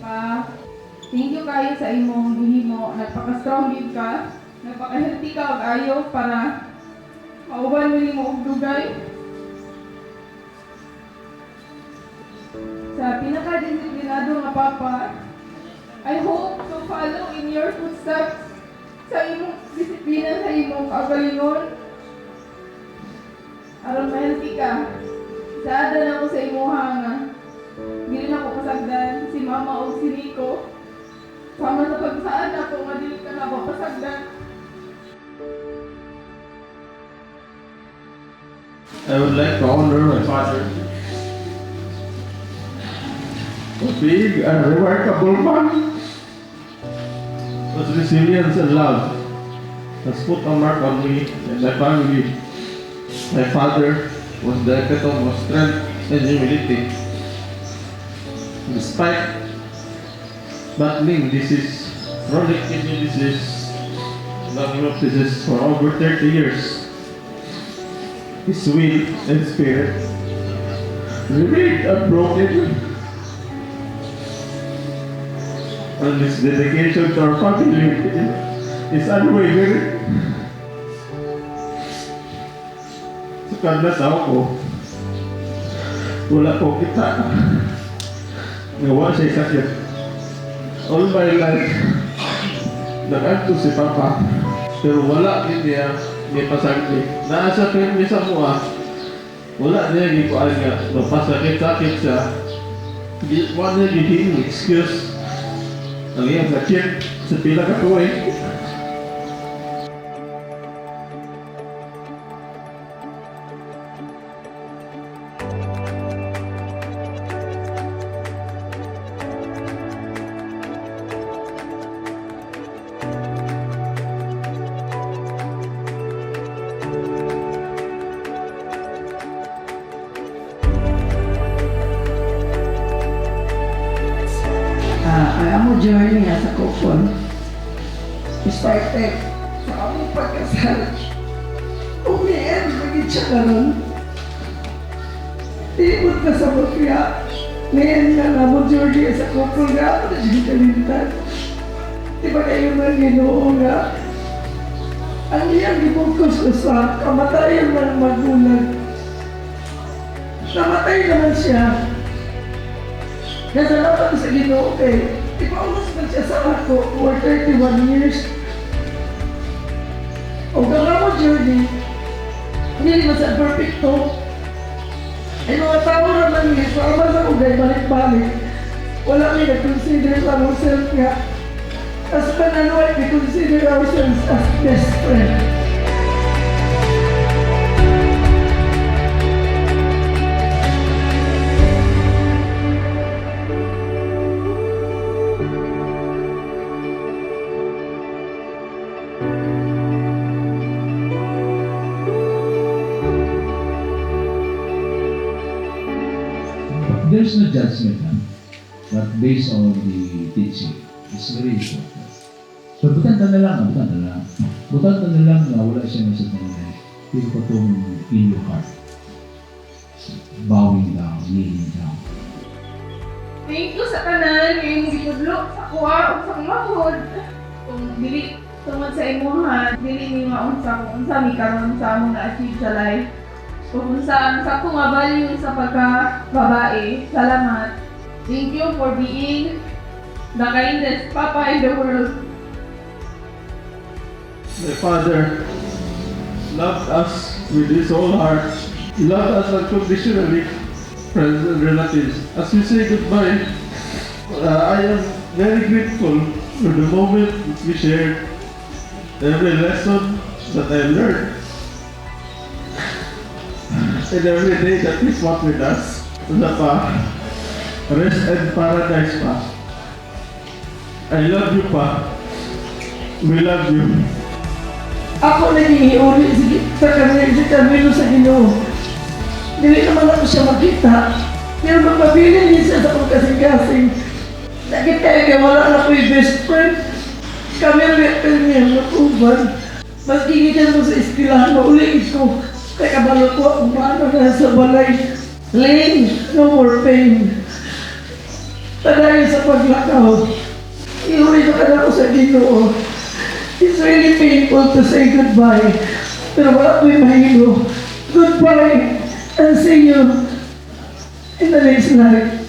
Pa, thank you kayo sa imong gihimo. Nagpaka-strong gid ka. Nagpaka-healthy ka og ayo para mauban mo nimo og dugay. Sa pinaka-disiplinado nga papa, I hope to follow in your footsteps sa imong disiplina sa imong kagalingon. Aron ma-healthy ka. Saada na ko sa imuha nga. Dili na ko pasagdan si mama o si Rico. Sama sa pagsaan ako nga dili ka na ako pasagdan. I would like to honor my father. A big and remarkable man. His resilience and love has put a mark on me and my family. My father was the epitome of strength and humility. Despite battling disease, chronic kidney disease, lung disease for over 30 years, his will and spirit remained unbroken, and his dedication to our family is unwavering. Sa kadlasaw ko, wala ko kita. Gawa siya sakit. All my life, nag-anto si Papa, pero wala niya pasagli. Naasa pirmi sa mua, wala niya gikuan nga, mapasakit-sakit siya. Wala niya gihingi excuse. Ang iyang sakit sa pila ka tuway. Ang journey sa Kupon started sa aming pagkasal. Umiyan, maging siya karoon. Tibot ka sa mafia. Ngayon nga na mo journey sa Kupon nga, na siya kalintan. Diba kayo man ginoo nga? Ang iyang gibukus ko sa kamatayan ng magulang. Namatay naman siya. Nasalamat sa ginoo kay ipaulos man siya sa ako for 31 years. O gano'n mo journey, hindi naman sa perfecto. Ay mga tao naman niya, sama sa ugay, balik-balik. Wala may nag-consider sa ourselves nga. As pananoy, we consider ourselves as best friend. There's no judgment, but based on the teaching, it's very important. So, butan na lang na wala siya nasa tanay. Feel ko itong in your heart. Bowing down, kneeling down. Thank you sa tanan, ngayong gipudlo sa kuha o sa mahod. Kung dili tungod sa imuha, dili ni maunsa kung unsa mi karon sa among na-achieve sa life. Kung unsa sa akong value sa pagka-babae. Salamat. Thank you for being the kindest papa in the world. My father loved us with his whole heart. He loved us unconditionally, friends and relatives. As we say goodbye, I am very grateful for the moment we shared, every lesson that I learned, and every day that he fought with us. Pa, rest and paradise pa. I love you pa. We love you. Ako nag-iiuli sa kamilo sa Ginoo. Dili naman ako siya makita. Pero magpapili niya siya sa pagkasing-kasing. Nakita kaya wala na ko yung best friend. Kami ang niya mag-uban. Mas gigitan mo sa iskilahan, maulit ko. Kaya kabalo ko, umano na sa balay. Lane, no more pain. Padayon sa paglakaw. Iuwi na ka na ko sa Ginoo. It's really painful to say goodbye. Pero wala ko'y mahilo. Goodbye. I'll see you in the next life.